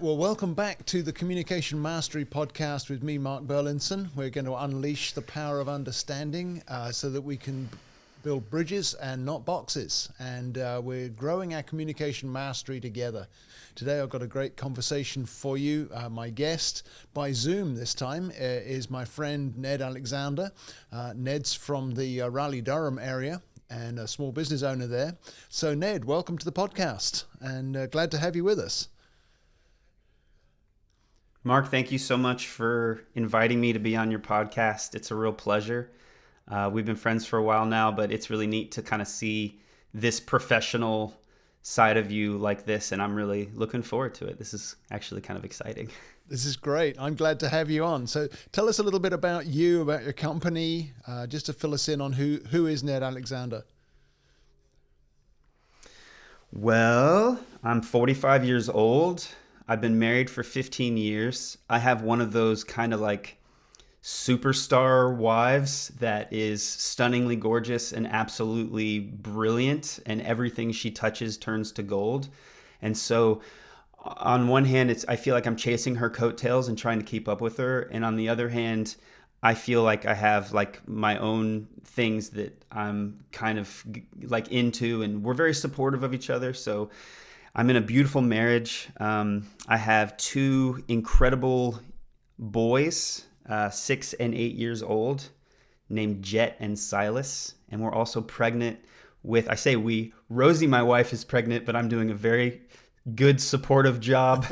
right, well, welcome back to the Communication Mastery Podcast with me, Mark Burlinson. We're going to unleash the power of understanding so that we can build bridges and not boxes. And we're growing our communication mastery together. Today, I've got a great conversation for you. My guest by Zoom this time is my friend Ned Alexander. Ned's from the Raleigh-Durham area and a small business owner there. So, Ned, welcome to the podcast, and glad to have you with us. Mark, thank you so much for inviting me to be on your podcast. It's a real pleasure. We've been friends for a while now, but it's really neat to kind of see this professional side of you like this, and I'm really looking forward to it. This is actually kind of exciting. This is great. I'm glad to have you on. So tell us a little bit about you, about your company, just to fill us in on who is Ned Alexander. Well, I'm 45 years old. I've been married for 15 years. I have one of those kind of like superstar wives that is stunningly gorgeous and absolutely brilliant, and everything she touches turns to gold. And so on one hand, I feel like I'm chasing her coattails and trying to keep up with her. And on the other hand, I feel like I have like my own things that I'm kind of like into, and we're very supportive of each other. So I'm in a beautiful marriage. I have two incredible boys, 6 and 8 years old, named Jet and Silas. And we're also pregnant with, I say we, Rosie, my wife, is pregnant, but I'm doing a very good supportive job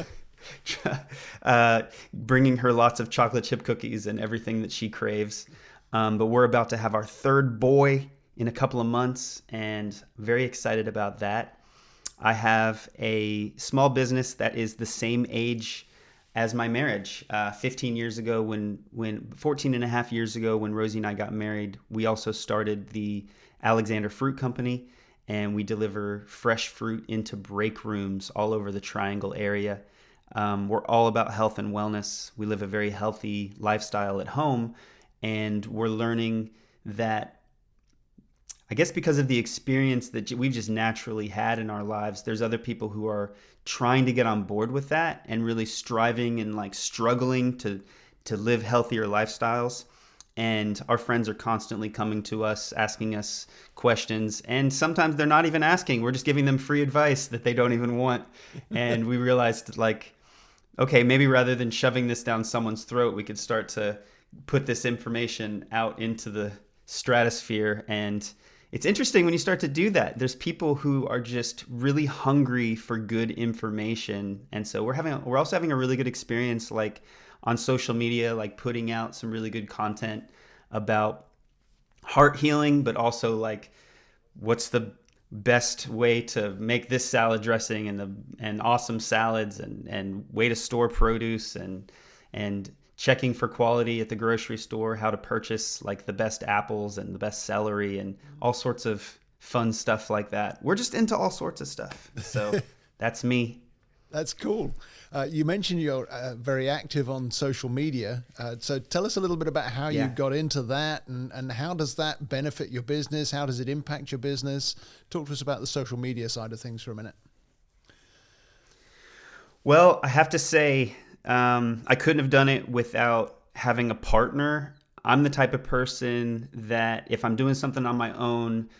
bringing her lots of chocolate chip cookies and everything that she craves. But we're about to have our third boy in a couple of months, and very excited about that. I have a small business that is the same age as my marriage. 14 and a half years ago, when Rosie and I got married, we also started the Alexander Fruit Company, and we deliver fresh fruit into break rooms all over the Triangle area. We're all about health and wellness. We live a very healthy lifestyle at home, and we're learning that, I guess because of the experience that we've just naturally had in our lives, there's other people who are trying to get on board with that and really striving and like struggling to live healthier lifestyles. And our friends are constantly coming to us, asking us questions. And sometimes they're not even asking. We're just giving them free advice that they don't even want. And we realized, like, okay, maybe rather than shoving this down someone's throat, we could start to put this information out into the stratosphere. And it's interesting when you start to do that. There's people who are just really hungry for good information. And so we're also having a really good experience, like on social media, like putting out some really good content about heart healing, but also like what's the best way to make this salad dressing and awesome salads and way to store produce and checking for quality at the grocery store, how to purchase like the best apples and the best celery and all sorts of fun stuff like that. We're just into all sorts of stuff. So that's me. That's cool. You mentioned you're very active on social media. So tell us a little bit about how you got into that, and how does that benefit your business? How does it impact your business? Talk to us about the social media side of things for a minute. Well, I have to say, I couldn't have done it without having a partner. I'm the type of person that if I'm doing something on my own,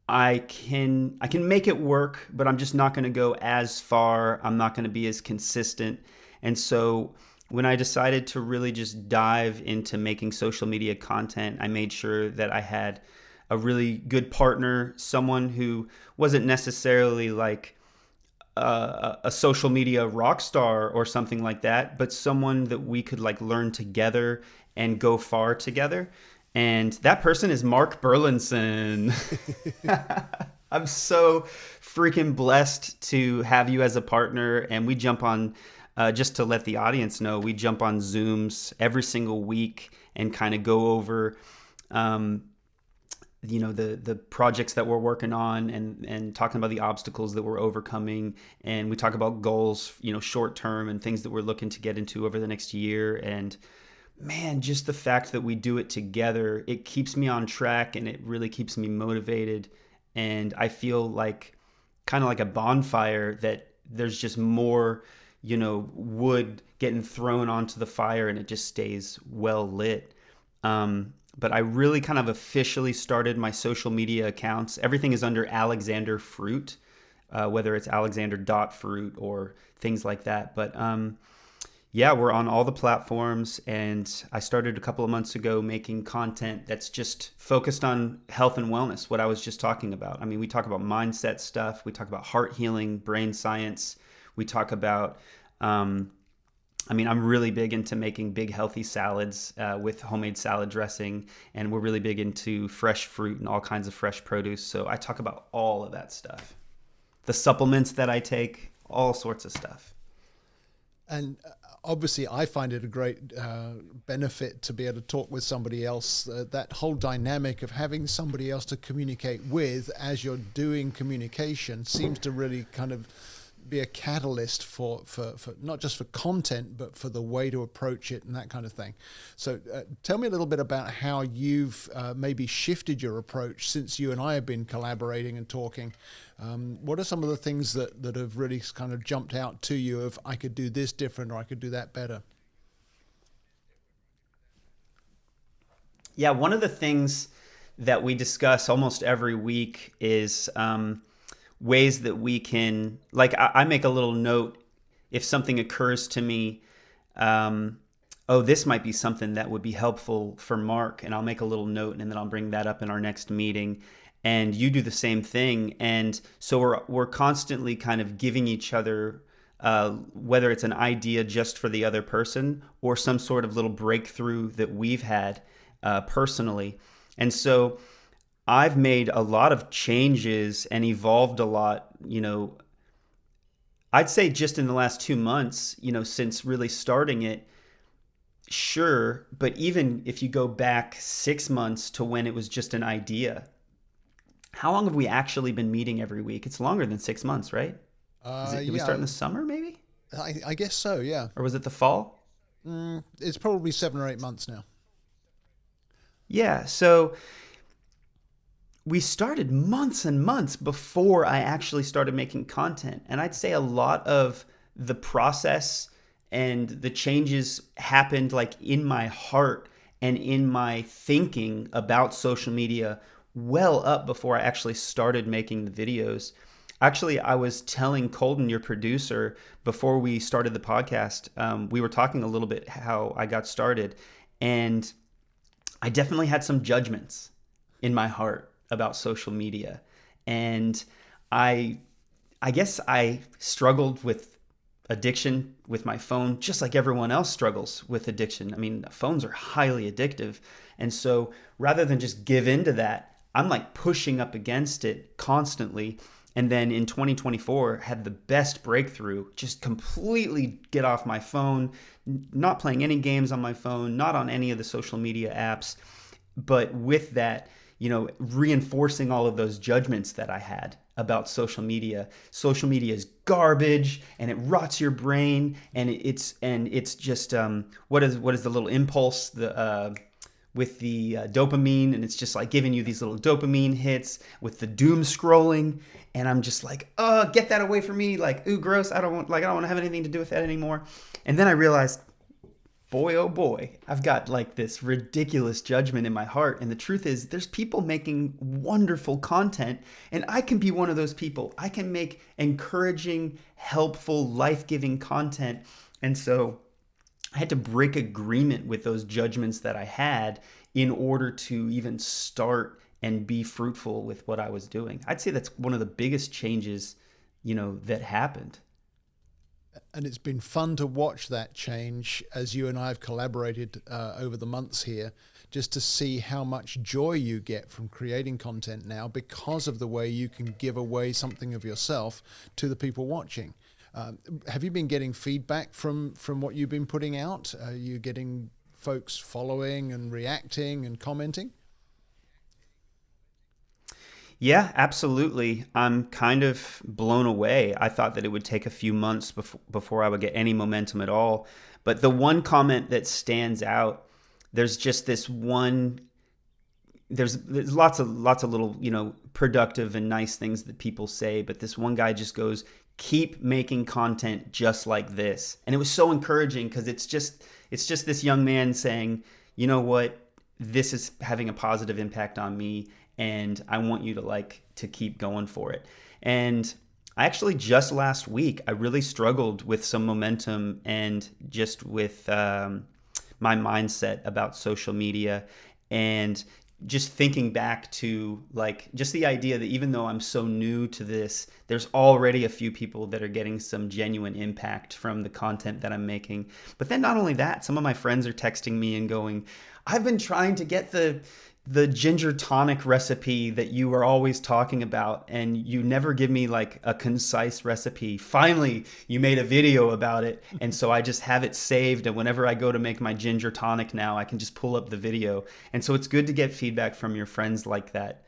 I can make it work, but I'm just not going to go as far. I'm not going to be as consistent. And so when I decided to really just dive into making social media content, I made sure that I had a really good partner, someone who wasn't necessarily like a social media rock star or something like that, but someone that we could like learn together and go far together. And that person is Mark Burlinson. I'm so freaking blessed to have you as a partner. And we jump on, just to let the audience know, we jump on Zooms every single week and kind of go over the projects that we're working on and talking about the obstacles that we're overcoming. And we talk about goals, short term, and things that we're looking to get into over the next year. And man, just the fact that we do it together, it keeps me on track and it really keeps me motivated. And I feel like kind of like a bonfire that there's just more wood getting thrown onto the fire and it just stays well lit. But I really kind of officially started my social media accounts. Everything is under Alexander Fruit, whether it's Alexander.fruit or things like that. But yeah, we're on all the platforms, and I started a couple of months ago making content that's just focused on health and wellness, what I was just talking about. I mean, we talk about mindset stuff, we talk about heart healing, brain science, we talk about I'm really big into making big healthy salads with homemade salad dressing, and we're really big into fresh fruit and all kinds of fresh produce. So I talk about all of that stuff. The supplements that I take, all sorts of stuff. And obviously, I find it a great benefit to be able to talk with somebody else. That whole dynamic of having somebody else to communicate with as you're doing communication seems to really kind of be a catalyst for not just for content, but for the way to approach it and that kind of thing. So tell me a little bit about how you've maybe shifted your approach since you and I have been collaborating and talking. What are some of the things that have really kind of jumped out to you of I could do this different or I could do that better? Yeah, one of the things that we discuss almost every week is ways that we can, like I make a little note if something occurs to me, this might be something that would be helpful for Mark, and I'll make a little note and then I'll bring that up in our next meeting. And you do the same thing. And so we're constantly kind of giving each other, whether it's an idea just for the other person or some sort of little breakthrough that we've had personally. And so I've made a lot of changes and evolved a lot, I'd say just in the last 2 months, since really starting it. Sure. But even if you go back 6 months to when it was just an idea, how long have we actually been meeting every week? It's longer than 6 months, right? Did we start in the summer maybe? I guess so, yeah. Or was it the fall? It's probably 7 or 8 months now. Yeah. So we started months and months before I actually started making content. And I'd say a lot of the process and the changes happened like in my heart and in my thinking about social media well up before I actually started making the videos. Actually, I was telling Colton, your producer, before we started the podcast, we were talking a little bit how I got started. And I definitely had some judgments in my heart about social media. And I guess I struggled with addiction with my phone, just like everyone else struggles with addiction. I mean, phones are highly addictive. And so rather than just give into that, I'm like pushing up against it constantly. And then in 2024, had the best breakthrough, just completely get off my phone, not playing any games on my phone, not on any of the social media apps. But with that, reinforcing all of those judgments that I had about social media. Social media is garbage and it rots your brain, and it's just what is the little impulse with the dopamine, and it's just like giving you these little dopamine hits with the doom scrolling, and I'm just like, oh, get that away from me, like, ooh, gross. I don't want to have anything to do with that anymore. And then I realized, boy, oh boy, I've got like this ridiculous judgment in my heart. And the truth is there's people making wonderful content, and I can be one of those people. I can make encouraging, helpful, life-giving content. And so I had to break agreement with those judgments that I had in order to even start and be fruitful with what I was doing. I'd say that's one of the biggest changes, that happened. And it's been fun to watch that change as you and I have collaborated over the months here, just to see how much joy you get from creating content now because of the way you can give away something of yourself to the people watching. Have you been getting feedback from what you've been putting out? Are you getting folks following and reacting and commenting? Yeah, absolutely. I'm kind of blown away. I thought that it would take a few months before I would get any momentum at all. But the one comment that stands out, there's just this one. There's lots of little, productive and nice things that people say, but this one guy just goes, keep making content just like this. And it was so encouraging because it's just this young man saying, you know what, this is having a positive impact on me, and I want you to keep going for it. And I actually just last week, I really struggled with some momentum and just with my mindset about social media, and just thinking back to just the idea that even though I'm so new to this, there's already a few people that are getting some genuine impact from the content that I'm making. But then not only that, some of my friends are texting me and going, I've been trying to get the ginger tonic recipe that you are always talking about, and you never give me a concise recipe. Finally, you made a video about it, and so I just have it saved, and whenever I go to make my ginger tonic now, I can just pull up the video. And so it's good to get feedback from your friends like that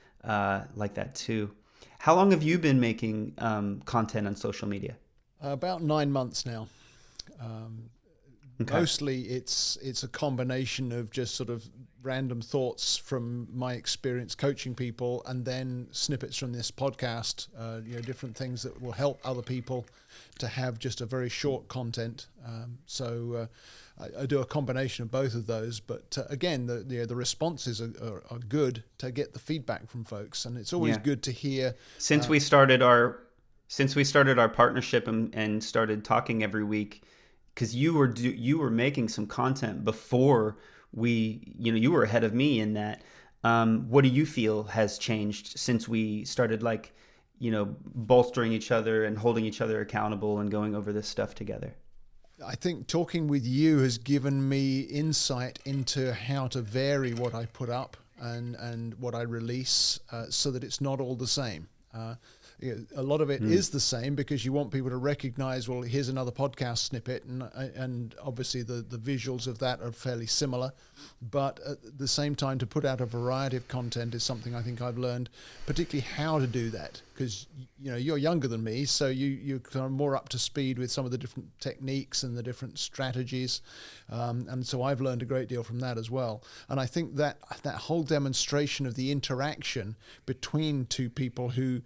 too. How long have you been making content on social media? About 9 months now. Okay. Mostly it's a combination of just sort of random thoughts from my experience coaching people, and then snippets from this podcast, different things that will help other people to have just a very short content. So I do a combination of both of those, but again, the responses are good to get the feedback from folks, and it's always good to hear. Since we started our partnership and started talking every week, because you were making some content before you were ahead of me in that. What do you feel has changed since we started bolstering each other and holding each other accountable and going over this stuff together? I think talking with you has given me insight into how to vary what I put up and what I release, so that it's not all the same. A lot of it is the same because you want people to recognize, well, here's another podcast snippet, and obviously the visuals of that are fairly similar. But at the same time, to put out a variety of content is something I think I've learned, particularly how to do that, because you're younger than me, so you're kind of more up to speed with some of the different techniques and the different strategies, and so I've learned a great deal from that as well. And I think that whole demonstration of the interaction between two people who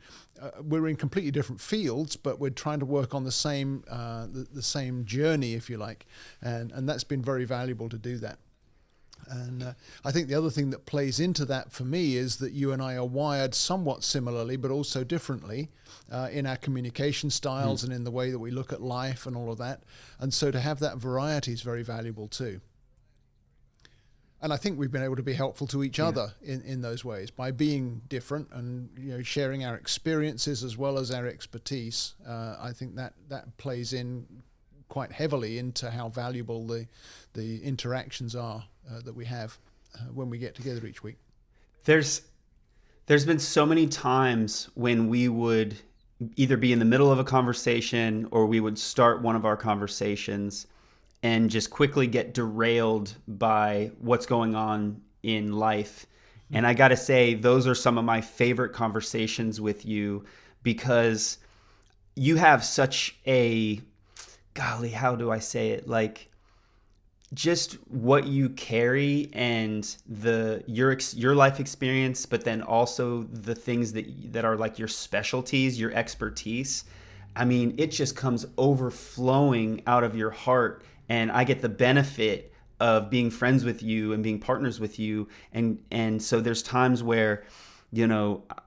we're in completely different fields, but we're trying to work on the same journey, if you like, and that's been very valuable to do that. And I think the other thing that plays into that for me is that you and I are wired somewhat similarly, but also differently in our communication styles and in the way that we look at life and all of that. And so to have that variety is very valuable too. And I think we've been able to be helpful to each other in those ways by being different and sharing our experiences as well as our expertise. I think that plays in quite heavily into how valuable the interactions are that we have when we get together each week. There's been so many times when we would either be in the middle of a conversation or we would start one of our conversations and just quickly get derailed by what's going on in life. And I got to say, those are some of my favorite conversations with you, because you have such a, golly, how do I say it? Just what you carry and your life experience, but then also the things that are your specialties, your expertise. I mean, it just comes overflowing out of your heart. And I get the benefit of being friends with you and being partners with you. And so there's times where,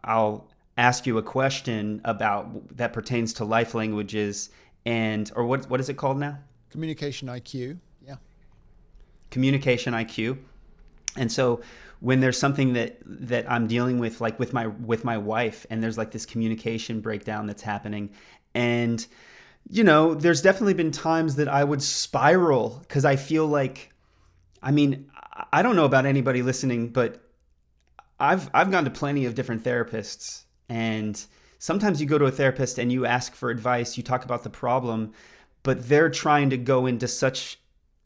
I'll ask you a question about that pertains to life languages or what is it called now? Communication IQ. Yeah. Communication IQ. And so when there's something that I'm dealing with, with my wife, and there's this communication breakdown that's happening, and there's definitely been times that I would spiral because I feel I don't know about anybody listening, but I've gone to plenty of different therapists, and sometimes you go to a therapist and you ask for advice, you talk about the problem, but they're trying to go into such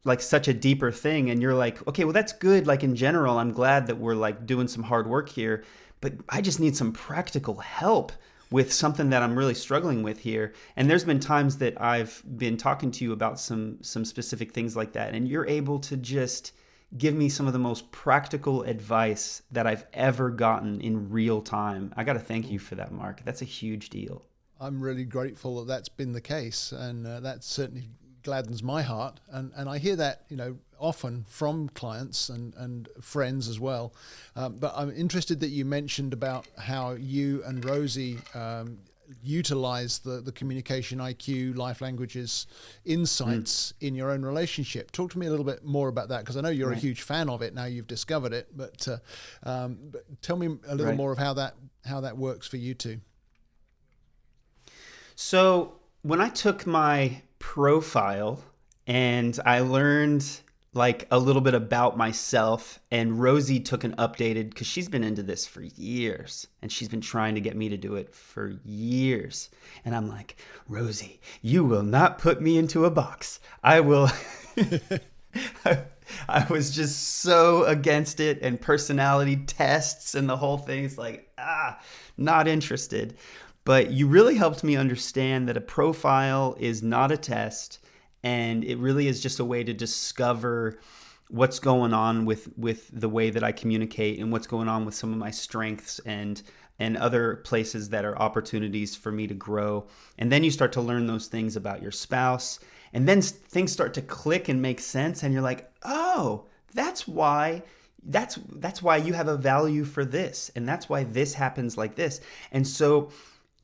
a deeper thing, and you're like, okay, well, that's good. In general, I'm glad that we're doing some hard work here, but I just need some practical help with something that I'm really struggling with here. And there's been times that I've been talking to you about some specific things like that, and you're able to just give me some of the most practical advice that I've ever gotten in real time. I got to thank you for that, Mark. That's a huge deal. I'm really grateful that that's been the case, and that certainly gladdens my heart. And I hear that, often from clients and friends as well. But I'm interested that you mentioned about how you and Rosie utilize the communication IQ, life languages, insights in your own relationship. Talk to me a little bit more about that, because I know you're a huge fan of it now. You've discovered it, but tell me a little more of how that works for you two. So when I took my profile and I learned like a little bit about myself, and Rosie took an updated, because she's been into this for years and she's been trying to get me to do it for years. And I'm like, Rosie, you will not put me into a box. I will. I was just so against it, and personality tests and the whole thing is like, not interested. But you really helped me understand that a profile is not a test, and it really is just a way to discover what's going on with the way that I communicate, and what's going on with some of my strengths and other places that are opportunities for me to grow. And then you start to learn those things about your spouse, and then things start to click and make sense, and you're like, oh, that's why you have a value for this, and that's why this happens like this. And so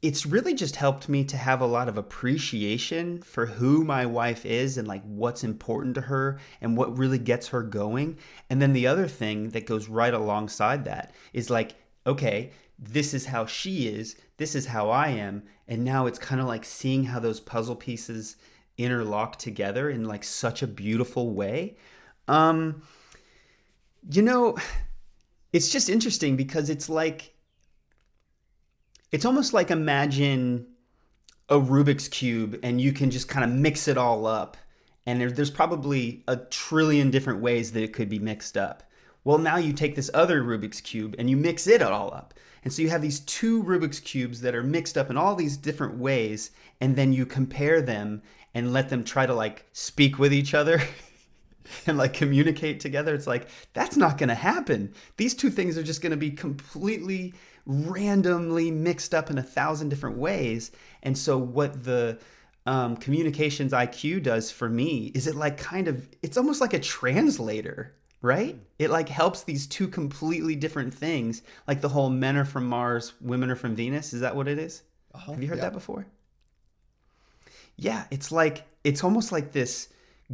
it's really just helped me to have a lot of appreciation for who my wife is, and like what's important to her and what really gets her going. And then the other thing that goes right alongside that is like, okay, this is how she is, this is how I am. And now it's kind of like seeing how those puzzle pieces interlock together in like such a beautiful way. It's just interesting, because it's almost like, imagine a Rubik's Cube and you can just kind of mix it all up. And there's probably a trillion different ways that it could be mixed up. Well, now you take this other Rubik's Cube and you mix it all up. And so you have these two Rubik's Cubes that are mixed up in all these different ways. And then you compare them and let them try to like speak with each other and like communicate together. It's like, that's not going to happen. These two things are just going to be completely randomly mixed up in 1,000 different ways. And so what the communications IQ does for me is it's almost like a translator, right? It like helps these two completely different things, like the whole men are from Mars, women are from Venus. Is that what it is? Have you heard that before? Yeah, it's almost like this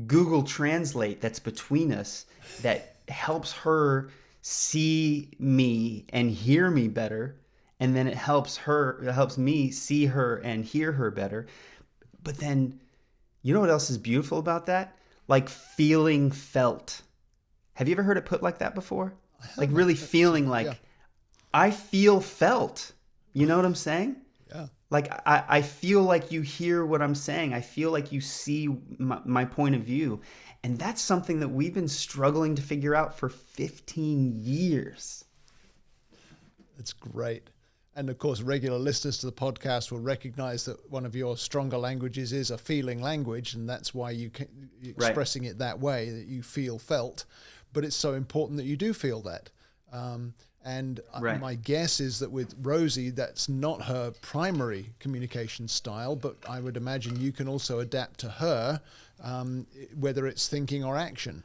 Google Translate that's between us that helps her see me and hear me better, and then it helps me see her and hear her better. But then, you know what else is beautiful about that? Like feeling felt. Have you ever heard it put like that before? Like really feeling like, I feel felt. You know what I'm saying? Yeah. Like I feel like you hear what I'm saying. I feel like you see my point of view. And that's something that we've been struggling to figure out for 15 years. That's great. And of course, regular listeners to the podcast will recognize that one of your stronger languages is a feeling language. And that's why you're expressing it that way, that you feel felt. But it's so important that you do feel that. My guess is that with Rosie, that's not her primary communication style, but I would imagine you can also adapt to her, whether it's thinking or action.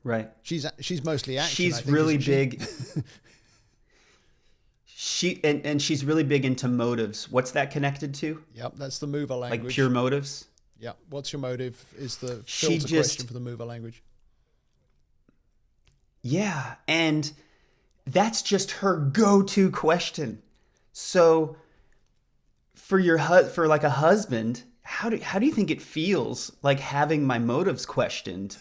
Right. She's mostly action. She's really big. She's really big into motives. What's that connected to? Yep, that's the mover language. Like pure motives? Yeah. What's your motive is the filter question for the mover language. Yeah, and that's just her go-to question. So for like a husband, how do you think it feels like having my motives questioned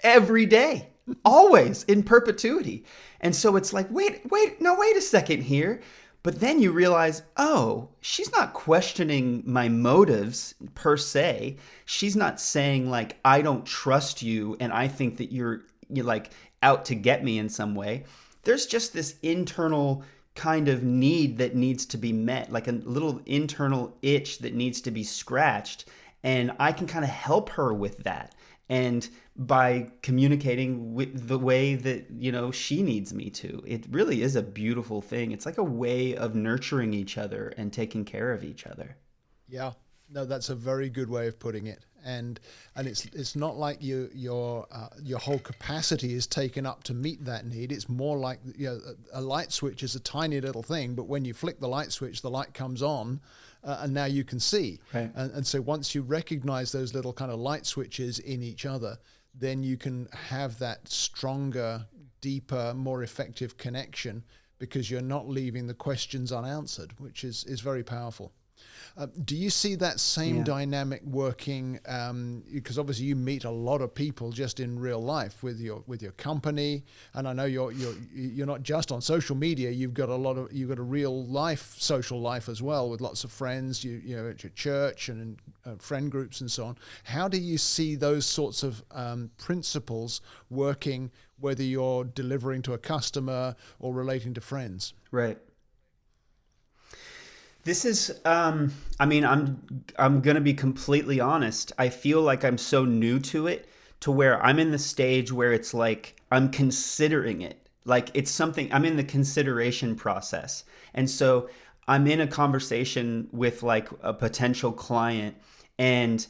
every day, always, in perpetuity? And so it's like, wait a second here. But then you realize, oh, she's not questioning my motives per se. She's not saying like, I don't trust you and I think that you're like out to get me in some way. There's just this internal kind of need that needs to be met, like a little internal itch that needs to be scratched. and I can kind of help her with that. And by communicating with the way that, she needs me to, it really is a beautiful thing. It's like a way of nurturing each other and taking care of each other. Yeah, no, that's a very good way of putting it. And it's not like your whole capacity is taken up to meet that need. It's more like, a light switch is a tiny little thing, but when you flick the light switch, the light comes on, and now you can see. Right. And so once you recognize those little kind of light switches in each other, then you can have that stronger, deeper, more effective connection, because you're not leaving the questions unanswered, which is very powerful. Do you see that same dynamic working? Because obviously you meet a lot of people just in real life with your company, and I know you're not just on social media. You've got a real life social life as well, with lots of friends. You know, at your church and in friend groups and so on. How do you see those sorts of principles working, whether you're delivering to a customer or relating to friends? Right. This is, I'm going to be completely honest. I feel like I'm so new to it, to where I'm in the stage where it's like, I'm considering it. Like it's something, I'm in the consideration process. And so I'm in a conversation with like a potential client, and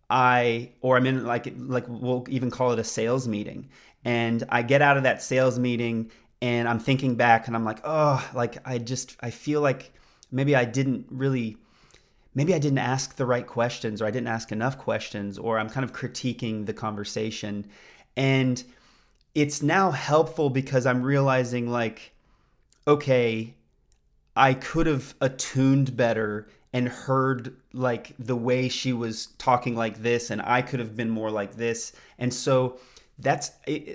I'm in like we'll even call it a sales meeting. And I get out of that sales meeting and I'm thinking back and I'm like, oh, like I feel like maybe I didn't ask the right questions, or I didn't ask enough questions, or I'm kind of critiquing the conversation. And it's now helpful because I'm realizing like, okay, I could have attuned better and heard like the way she was talking like this, and I could have been more like this. And so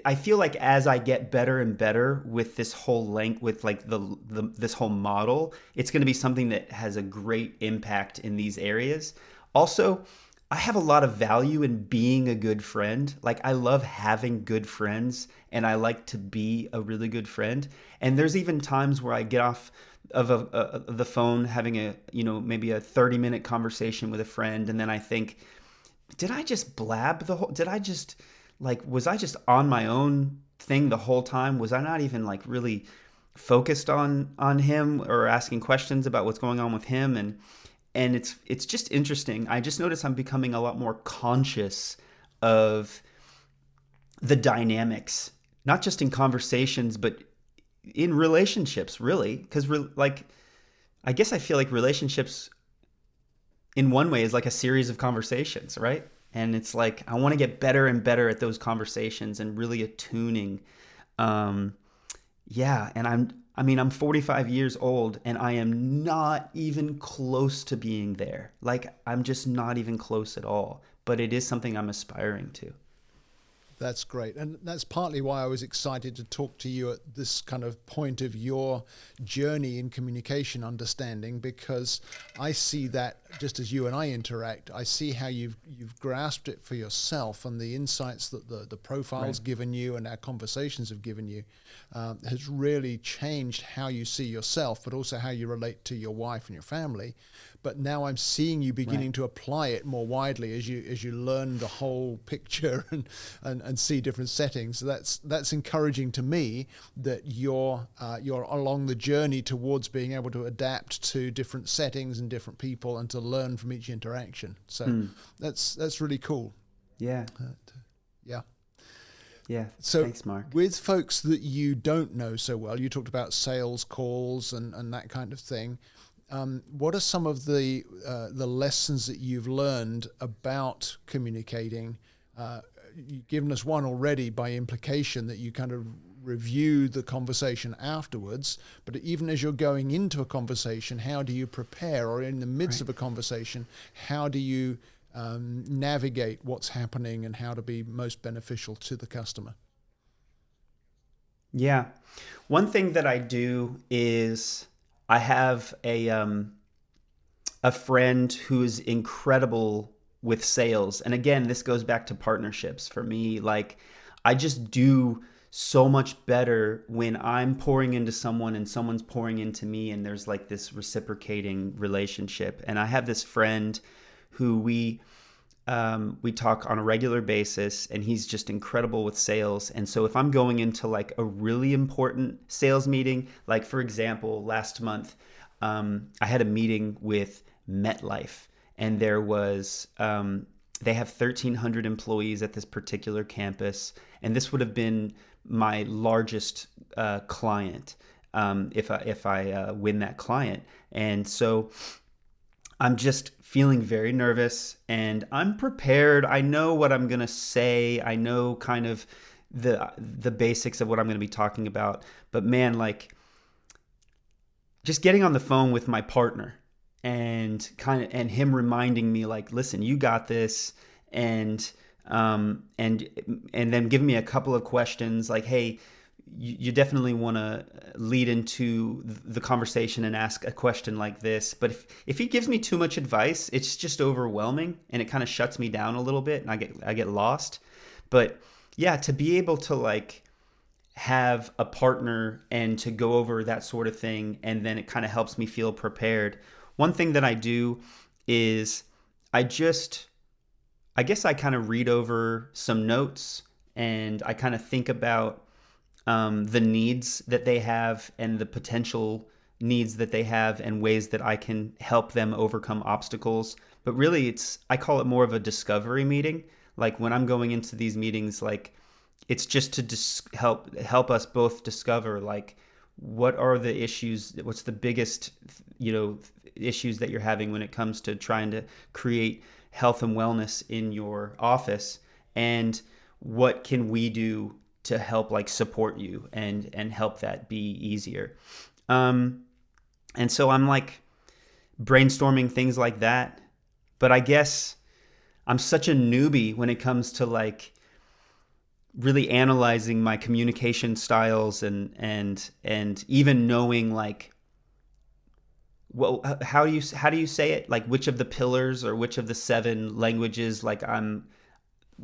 I feel like as I get better and better with this whole with like this whole model, it's going to be something that has a great impact in these areas. Also, I have a lot of value in being a good friend. Like I love having good friends, and I like to be a really good friend. And there's even times where I get off of the phone having maybe a 30-minute conversation with a friend, and then I think, did I just blab was I just on my own thing the whole time? Was I not even like really focused on him or asking questions about what's going on with him? And it's just interesting. I just notice I'm becoming a lot more conscious of the dynamics, not just in conversations, but in relationships, really. Because I guess I feel like relationships in one way is like a series of conversations, right? And it's like, I want to get better and better at those conversations and really attuning. And I'm 45 years old, and I am not even close to being there. Like, I'm just not even close at all. But it is something I'm aspiring to. That's great. And that's partly why I was excited to talk to you at this kind of point of your journey in communication understanding, because I see that just as you and I interact, I see how you've grasped it for yourself, and the insights that the profile's given you and our conversations have given you has really changed how you see yourself, but also how you relate to your wife and your family. But now I'm seeing you beginning to apply it more widely as you learn the whole picture and see different settings. So that's encouraging to me, that you're along the journey towards being able to adapt to different settings and different people, and to learn from each interaction. So that's really cool. Yeah. Yeah. Yeah. So thanks, Mark. With folks that you don't know so well, you talked about sales calls and that kind of thing. What are some of the lessons that you've learned about communicating? You've given us one already by implication, that you kind of review the conversation afterwards. But even as you're going into a conversation, how do you prepare? Or in the midst of a conversation, how do you navigate what's happening and how to be most beneficial to the customer? Yeah. One thing that I do is I have a friend who's incredible with sales. And again, this goes back to partnerships for me. Like, I just do so much better when I'm pouring into someone and someone's pouring into me, and there's like this reciprocating relationship. And I have this friend who we talk on a regular basis, and he's just incredible with sales. And so if I'm going into like a really important sales meeting, like for example, last month, I had a meeting with MetLife, and there was they have 1,300 employees at this particular campus, and this would have been my largest client if I win that client. And so I'm just feeling very nervous, and I'm prepared. I know what I'm going to say. I know kind of the basics of what I'm going to be talking about. But man, like just getting on the phone with my partner and him reminding me like, listen, you got this, and then give me a couple of questions like, hey, you definitely want to lead into the conversation and ask a question like this. But if he gives me too much advice, it's just overwhelming, and it kind of shuts me down a little bit, and I get lost. But yeah, to be able to like have a partner and to go over that sort of thing, and then it kind of helps me feel prepared. One thing that I do is I guess I kind of read over some notes, and I kind of think about the needs that they have and the potential needs that they have and ways that I can help them overcome obstacles. But really, I call it more of a discovery meeting. Like when I'm going into these meetings, like it's just to help us both discover like what are the issues, what's the biggest issues that you're having when it comes to trying to create health and wellness in your office, and what can we do to help like support you and help that be easier. And so I'm like brainstorming things like that. But I guess I'm such a newbie when it comes to like really analyzing my communication styles and even knowing like, well, how do you say it? Like which of the pillars or which of the 7 languages, like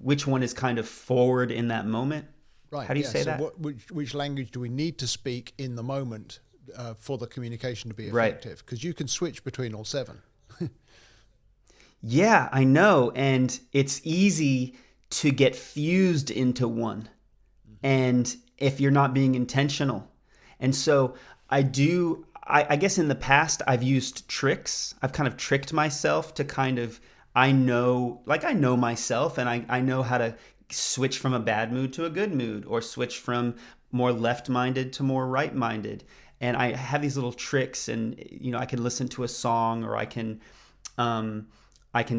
which one is kind of forward in that moment? Right. How do you say that? Which language do we need to speak in the moment for the communication to be effective? Because you can switch between all 7. Yeah, I know. And it's easy to get fused into one. And if you're not being intentional. And so I guess in the past, I've used tricks. I've kind of tricked myself to kind of, I know myself, and I know how to switch from a bad mood to a good mood, or switch from more left-minded to more right-minded. And I have these little tricks, and I can listen to a song, or I can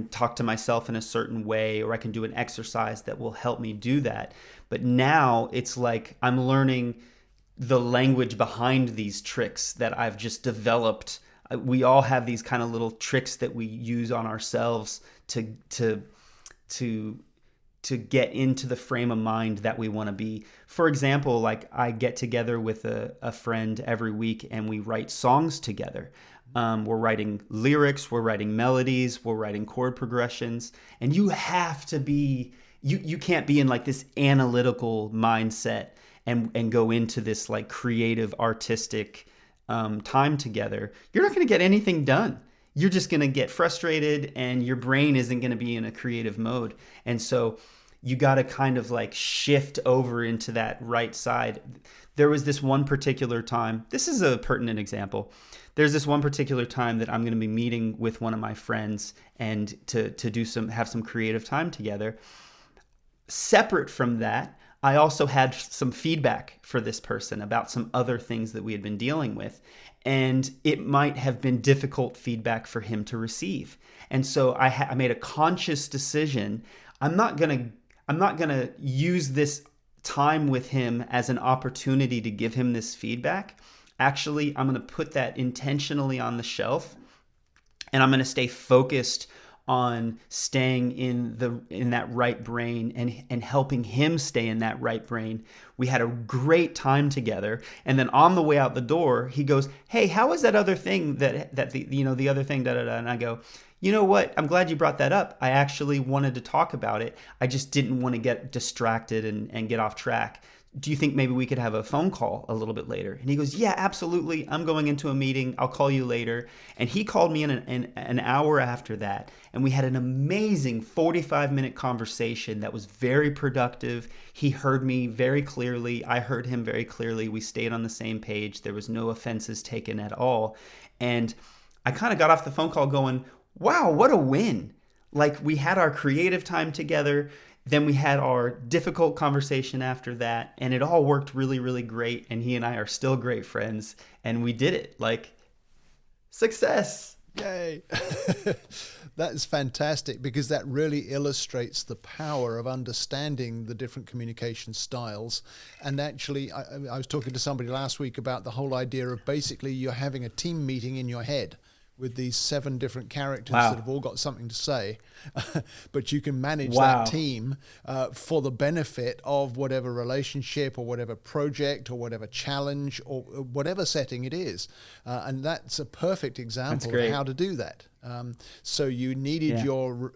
talk to myself in a certain way, or I can do an exercise that will help me do that. But now it's like I'm learning the language behind these tricks that I've just developed. We all have these kind of little tricks that we use on ourselves to get into the frame of mind that we want to be. For example, like I get together with a friend every week, and we write songs together. We're writing lyrics, we're writing melodies, we're writing chord progressions, and you have to be, you can't be in like this analytical mindset and go into this like creative, artistic time together. You're not going to get anything done. You're just going to get frustrated, and your brain isn't going to be in a creative mode. And so you got to kind of like shift over into that right side. There was this one particular time, this is a pertinent example. There's this one particular time that I'm going to be meeting with one of my friends and to have some creative time together. Separate from that, I also had some feedback for this person about some other things that we had been dealing with. And it might have been difficult feedback for him to receive. And so I made a conscious decision. I'm not gonna use this time with him as an opportunity to give him this feedback. Actually, I'm gonna put that intentionally on the shelf, and I'm gonna stay focused on staying in that right brain and helping him stay in that right brain. We had a great time together, and then on the way out the door, he goes, "Hey, how was that other thing the other thing?" And I go, You know what? I'm glad you brought that up. I actually wanted to talk about it. I just didn't want to get distracted and get off track. Do you think maybe we could have a phone call a little bit later? And he goes, yeah, absolutely. I'm going into a meeting. I'll call you later. And he called me in an hour after that. And we had an amazing 45-minute conversation that was very productive. He heard me very clearly. I heard him very clearly. We stayed on the same page. There was no offenses taken at all. And I kind of got off the phone call going, wow, what a win. Like, we had our creative time together. Then we had our difficult conversation after that, and it all worked really, really great. And he and I are still great friends, and we did it. Like, success. Yay. That is fantastic, because that really illustrates the power of understanding the different communication styles. And actually, I was talking to somebody last week about the whole idea of basically you're having a team meeting in your head with these 7 different characters that have all got something to say, but you can manage that team for the benefit of whatever relationship or whatever project or whatever challenge or whatever setting it is. And that's a perfect example of how to do that. So you needed your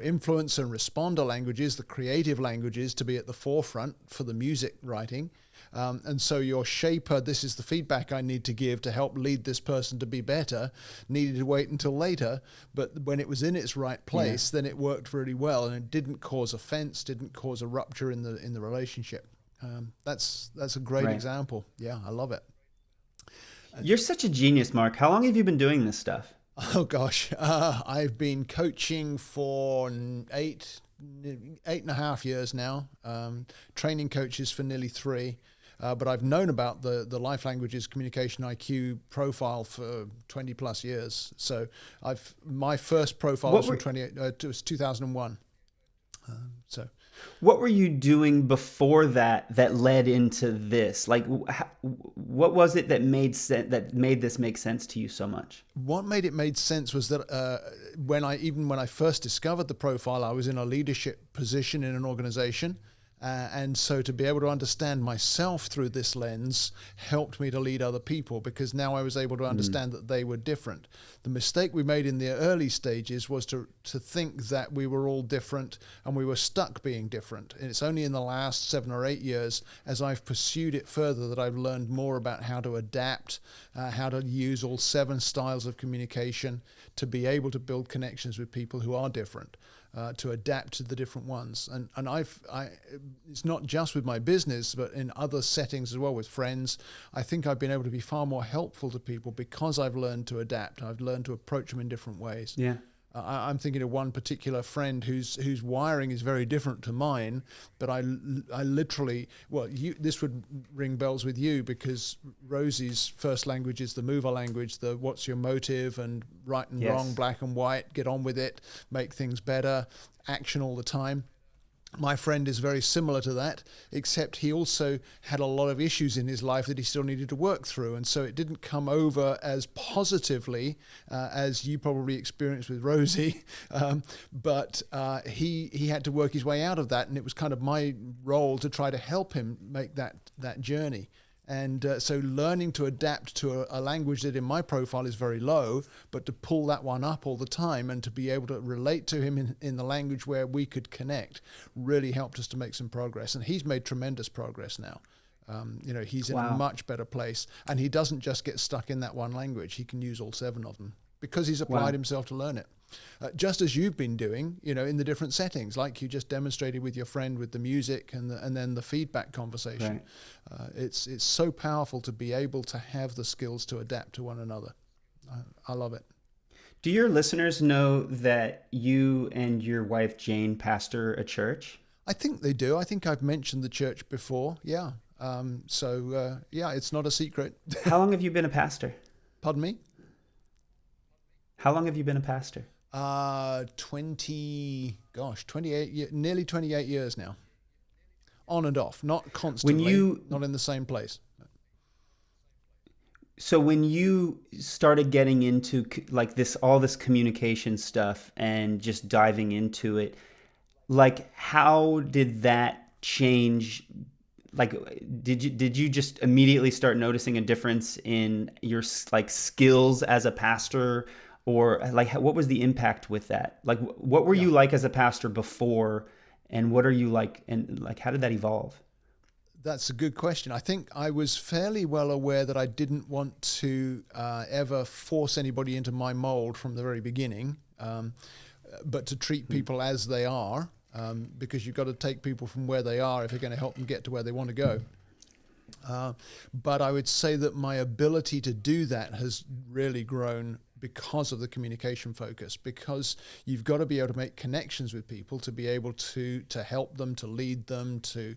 influence and responder languages, the creative languages, to be at the forefront for the music writing. And so your shaper, this is the feedback I need to give to help lead this person to be better, needed to wait until later. But when it was in its right place, then it worked really well, and it didn't cause offense, didn't cause a rupture in the relationship. That's a great example. Yeah, I love it. You're such a genius, Mark. How long have you been doing this stuff? Oh gosh, I've been coaching for 8.5 years now, training coaches for nearly 3. But I've known about the life languages communication IQ profile for 20 plus years. So my first profile was was 2001. So what were you doing before that led into this? Like, what was it that made this make sense to you so much? What made it made sense was that when I first discovered the profile, I was in a leadership position in an organization. And so to be able to understand myself through this lens helped me to lead other people, because now I was able to understand that they were different. The mistake we made in the early stages was to think that we were all different and we were stuck being different. And it's only in the last 7 or 8 years, as I've pursued it further, that I've learned more about how to adapt, how to use all 7 styles of communication to be able to build connections with people who are different. To adapt to the different ones. And it's not just with my business, but in other settings as well, with friends. I think I've been able to be far more helpful to people because I've learned to adapt. I've learned to approach them in different ways. Yeah. I'm thinking of one particular friend whose wiring is very different to mine, but I literally, this would ring bells with you, because Rosie's first language is the mover language, the what's your motive, and right and wrong, black and white, get on with it, make things better, action all the time. My friend is very similar to that, except he also had a lot of issues in his life that he still needed to work through. And so it didn't come over as positively as you probably experienced with Rosie. But he had to work his way out of that. And it was kind of my role to try to help him make that journey. And so learning to adapt to a language that in my profile is very low, but to pull that one up all the time and to be able to relate to him in the language where we could connect really helped us to make some progress. And he's made tremendous progress now. He's in a much better place. And he doesn't just get stuck in that one language. He can use all 7 of them because he's applied himself to learn it. Just as you've been doing, in the different settings, like you just demonstrated with your friend with the music and then the feedback conversation. Right. It's so powerful to be able to have the skills to adapt to one another. I love it. Do your listeners know that you and your wife Jane pastor a church? I think they do. I think I've mentioned the church before. Yeah. It's not a secret. How long have you been a pastor? Pardon me? How long have you been a pastor? 28 years, nearly 28 years now. On and off, not constantly, not in the same place. So when you started getting into like all this communication stuff and just diving into it, like how did that change? Like, did you just immediately start noticing a difference in your like skills as a pastor? or like what was the impact with that? Like what were you like as a pastor before, and what are you like, and like how did that evolve? That's a good question. I think I was fairly well aware that I didn't want to ever force anybody into my mold from the very beginning, but to treat people as they are, because you've got to take people from where they are if you're going to help them get to where they want to go. But I would say that my ability to do that has really grown because of the communication focus, because you've got to be able to make connections with people to be able to help them, to lead them, to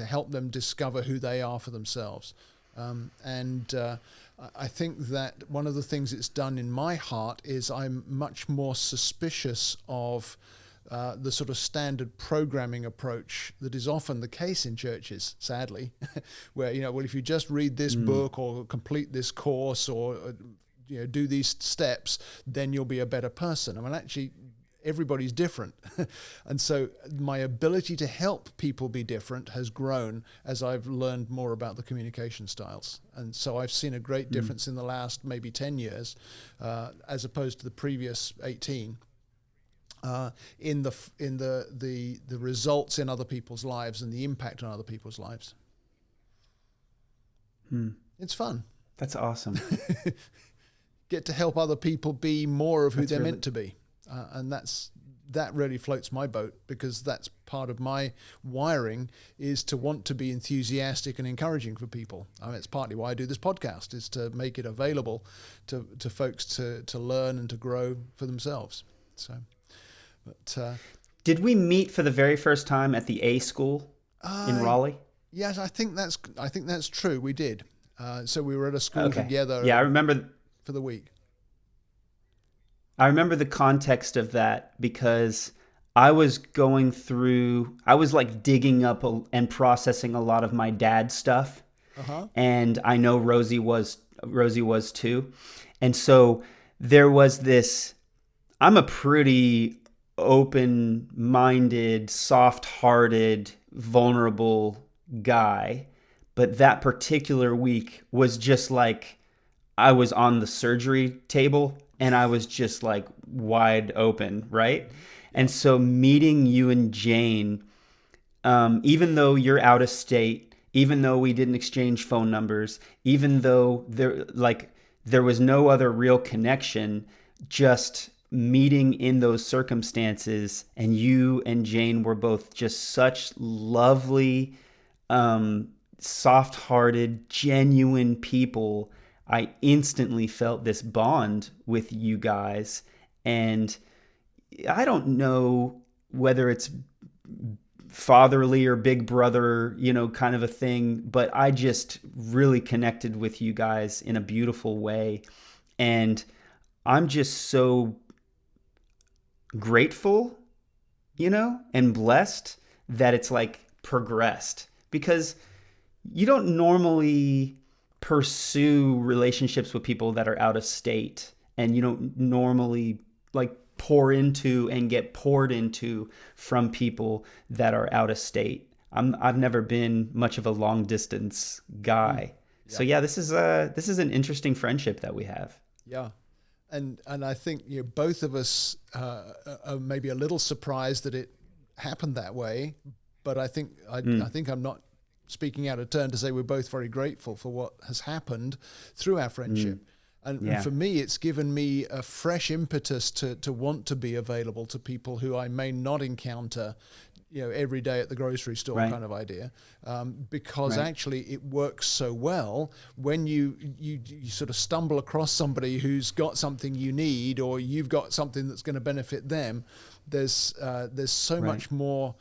help them discover who they are for themselves. I think that one of the things it's done in my heart is I'm much more suspicious of the sort of standard programming approach that is often the case in churches, sadly, where, well, if you just read this book or complete this course or do these steps, then you'll be a better person. I mean, actually, everybody's different. And so my ability to help people be different has grown as I've learned more about the communication styles. And so I've seen a great difference in the last maybe 10 years, as opposed to the previous 18. In the results in other people's lives and the impact on other people's lives. It's fun. That's awesome. Get to help other people be more of who they're meant to be, and that really floats my boat, because that's part of my wiring, is to want to be enthusiastic and encouraging for people. I mean, it's partly why I do this podcast, is to make it available to folks to learn and to grow for themselves. So. But, did we meet for the very first time at the A school in Raleigh? Yes, I think that's true. We did. So we were at a school together. Yeah, I remember for the week. I remember the context of that because I was like digging up and processing a lot of my dad's stuff, and I know Rosie was too, and so there was this. I'm a pretty open-minded, soft-hearted, vulnerable guy, but that particular week was just like I was on the surgery table and I was just like wide open, right? And so meeting you and Jane, even though you're out of state, even though we didn't exchange phone numbers, even though there was no other real connection, just meeting in those circumstances, and you and Jane were both just such lovely, soft-hearted, genuine people. I instantly felt this bond with you guys, and I don't know whether it's fatherly or big brother, kind of a thing, but I just really connected with you guys in a beautiful way, and I'm just so grateful, and blessed that it's like progressed, because you don't normally pursue relationships with people that are out of state, and you don't normally like pour into and get poured into from people that are out of state. I've never been much of a long distance guy. Yeah. So yeah, this is an interesting friendship that we have. Yeah. And I think both of us are maybe a little surprised that it happened that way, but I think I'm not speaking out of turn to say we're both very grateful for what has happened through our friendship. And for me, it's given me a fresh impetus to want to be available to people who I may not encounter every day at the grocery store, kind of idea, because actually it works so well when you sort of stumble across somebody who's got something you need, or you've got something that's going to benefit them. There's so much more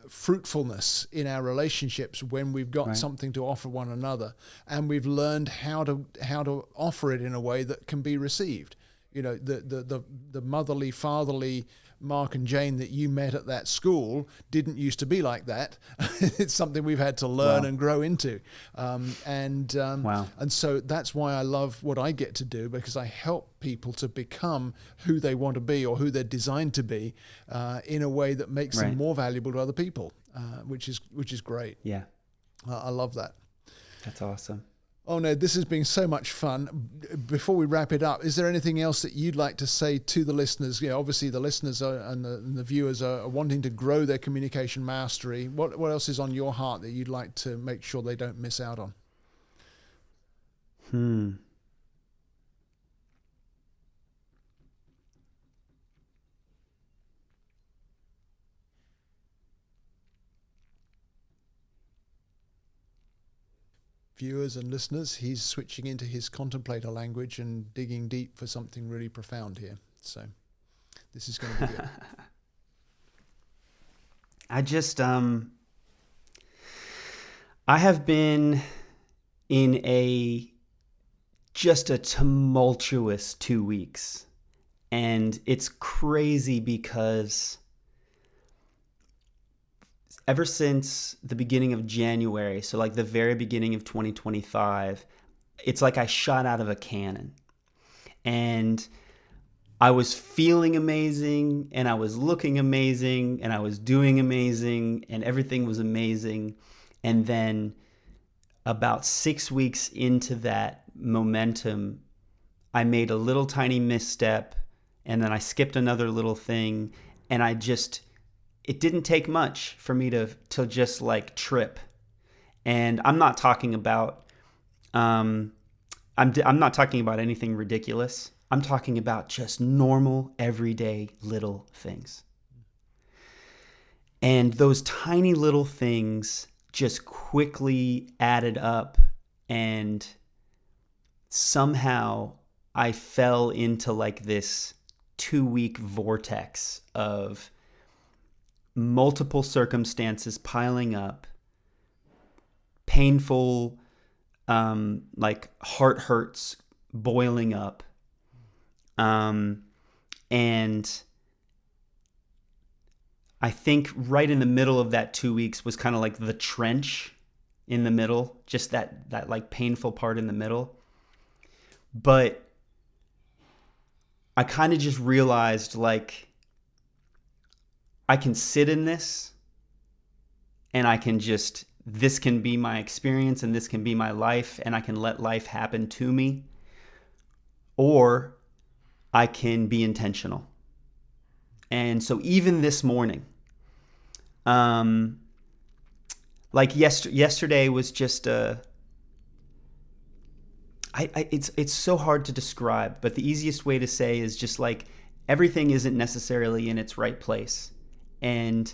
fruitfulness in our relationships when we've got something to offer one another, and we've learned how to offer it in a way that can be received. The motherly, fatherly Mark and Jane that you met at that school didn't used to be like that. It's something we've had to learn and grow into. And so that's why I love what I get to do, because I help people to become who they want to be or who they're designed to be in a way that makes them more valuable to other people, which is great. Yeah. I love that. That's awesome. Oh, Ned, this has been so much fun. Before we wrap it up, is there anything else that you'd like to say to the listeners? Obviously the listeners and the viewers are wanting to grow their communication mastery. What else is on your heart that you'd like to make sure they don't miss out on? Viewers and listeners, he's switching into his contemplator language and digging deep for something really profound here. So this is going to be good. I have been in just a tumultuous 2 weeks, and it's crazy because ever since the beginning of January, so like the very beginning of 2025, it's like I shot out of a cannon. And I was feeling amazing, and I was looking amazing, and I was doing amazing, and everything was amazing. And then about 6 weeks into that momentum, I made a little tiny misstep, and then I skipped another little thing, and it didn't take much for me to just like trip. And I'm not talking about I'm not talking about anything ridiculous. I'm talking about just normal, everyday little things. And those tiny little things just quickly added up, and somehow I fell into like this 2-week vortex of multiple circumstances piling up, painful, like heart hurts boiling up. And I think right in the middle of that 2 weeks was kind of like the trench in the middle, just that like painful part in the middle. But I kind of just realized like I can sit in this, and this can be my experience, and this can be my life, and I can let life happen to me, or I can be intentional. And so even this morning, like yesterday was just it's so hard to describe, but the easiest way to say is just like everything isn't necessarily in its right place. And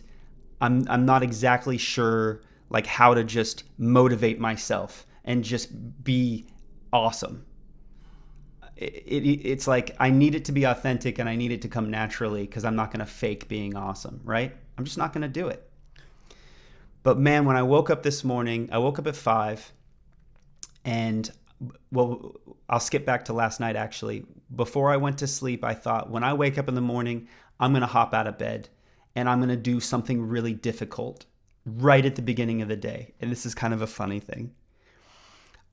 I'm not exactly sure like how to just motivate myself and just be awesome. It's like I need it to be authentic, and I need it to come naturally, because I'm not going to fake being awesome, right? I'm just not going to do it. But man, when I woke up this morning, I woke up at 5, and well, I'll skip back to last night actually. Before I went to sleep, I thought, when I wake up in the morning, I'm going to hop out of bed, and I'm going to do something really difficult right at the beginning of the day. And this is kind of a funny thing.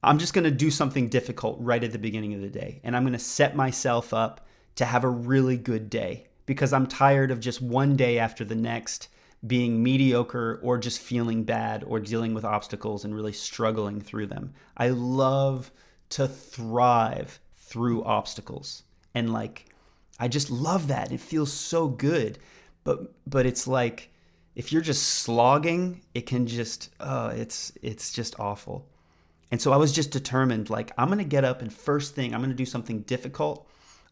I'm just going to do something difficult right at the beginning of the day. And I'm going to set myself up to have a really good day, because I'm tired of just one day after the next being mediocre or just feeling bad or dealing with obstacles and really struggling through them. I love to thrive through obstacles. And like, I just love that. It feels so good. But it's like, if you're just slogging, it can just, it's just awful. And so I was just determined, like, I'm going to get up, and first thing, I'm going to do something difficult.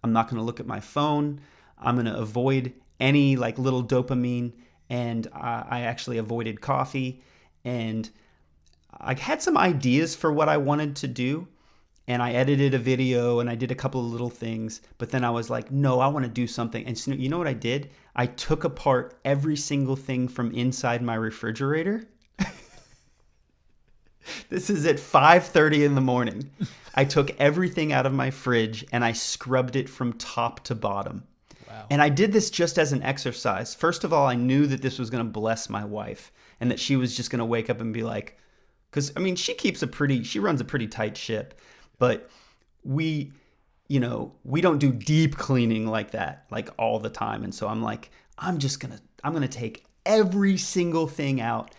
I'm not going to look at my phone. I'm going to avoid any like little dopamine. And I actually avoided coffee. And I had some ideas for what I wanted to do. And I edited a video, and I did a couple of little things. But then I was like, no, I want to do something. And so, you know what I did? I took apart every single thing from inside my refrigerator. This is at 5:30 in the morning. I took everything out of my fridge, and I scrubbed it from top to bottom. Wow. And I did this just as an exercise. First of all, I knew that this was going to bless my wife, and that she was just going to wake up and be like, because I mean, she runs a pretty tight ship, but we don't do deep cleaning like that, like all the time. And so I'm like, I'm going to take every single thing out.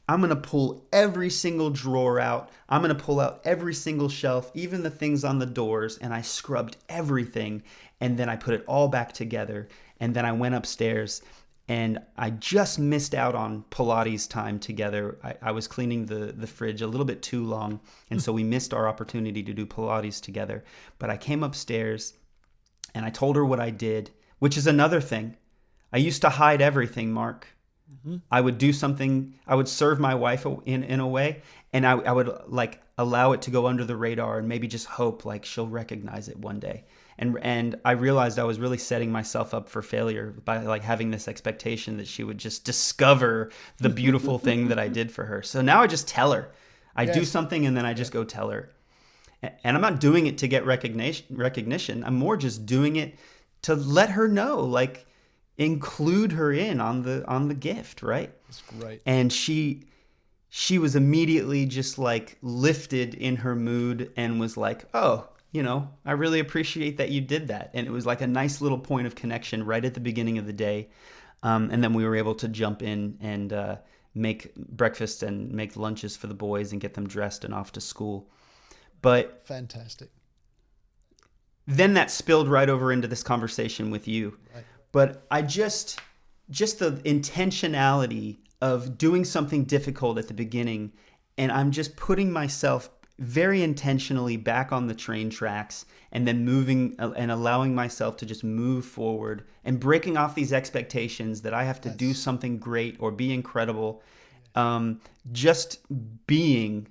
I'm going to pull every single drawer out. I'm going to pull out every single shelf, even the things on the doors. And I scrubbed everything. And then I put it all back together. And then I went upstairs and I just missed out on Pilates time together. I was cleaning the fridge a little bit too long. And so we missed our opportunity to do Pilates together. But I came upstairs and I told her what I did, which is another thing. I used to hide everything, Mark. I would do something, I would serve my wife in a way, and I would like allow it to go under the radar and maybe just hope like she'll recognize it one day. And I realized I was really setting myself up for failure by like having this expectation that she would just discover the beautiful thing that I did for her. So now I just tell her. I do something and then I just go tell her. And I'm not doing it to get recognition. I'm more just doing it to let her know, like, include her in on the gift, right? That's great. And she was immediately just like lifted in her mood and was like, oh, I really appreciate that you did that. And it was like a nice little point of connection right at the beginning of the day. And then we were able to jump in and make breakfast and make lunches for the boys and get them dressed and off to school. But fantastic. Then that spilled right over into this conversation with you. Right. But I just the intentionality of doing something difficult at the beginning, and I'm just putting myself very intentionally back on the train tracks and then moving and allowing myself to just move forward and breaking off these expectations that I have to do something great or be incredible. Just being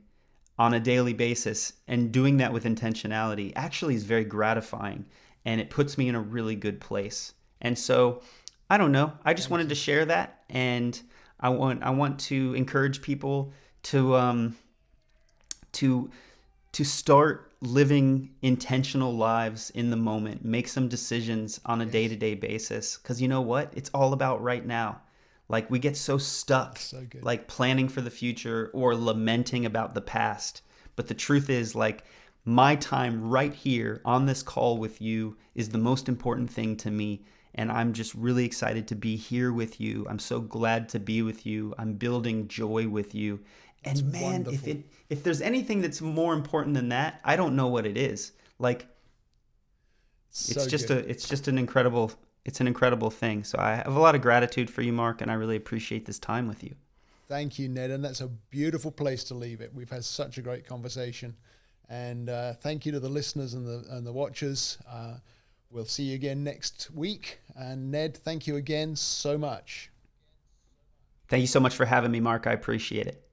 on a daily basis and doing that with intentionality actually is very gratifying, and it puts me in a really good place. And so, I don't know. I just wanted to share that, and I want to encourage people to start living intentional lives in the moment. Make some decisions on a day-to-day basis, because you know what? It's all about right now. Like, we get so stuck, like planning for the future or lamenting about the past. But the truth is, like, my time right here on this call with you is the most important thing to me. And I'm just really excited to be here with you. I'm so glad to be with you. I'm building joy with you. And that's man, wonderful. If there's anything that's more important than that, I don't know what it is. Like, it's just an incredible thing. So I have a lot of gratitude for you, Mark, and I really appreciate this time with you. Thank you, Ned. And that's a beautiful place to leave it. We've had such a great conversation. And thank you to the listeners and the watchers. We'll see you again next week. And Ned, thank you again so much. Thank you so much for having me, Mark. I appreciate it.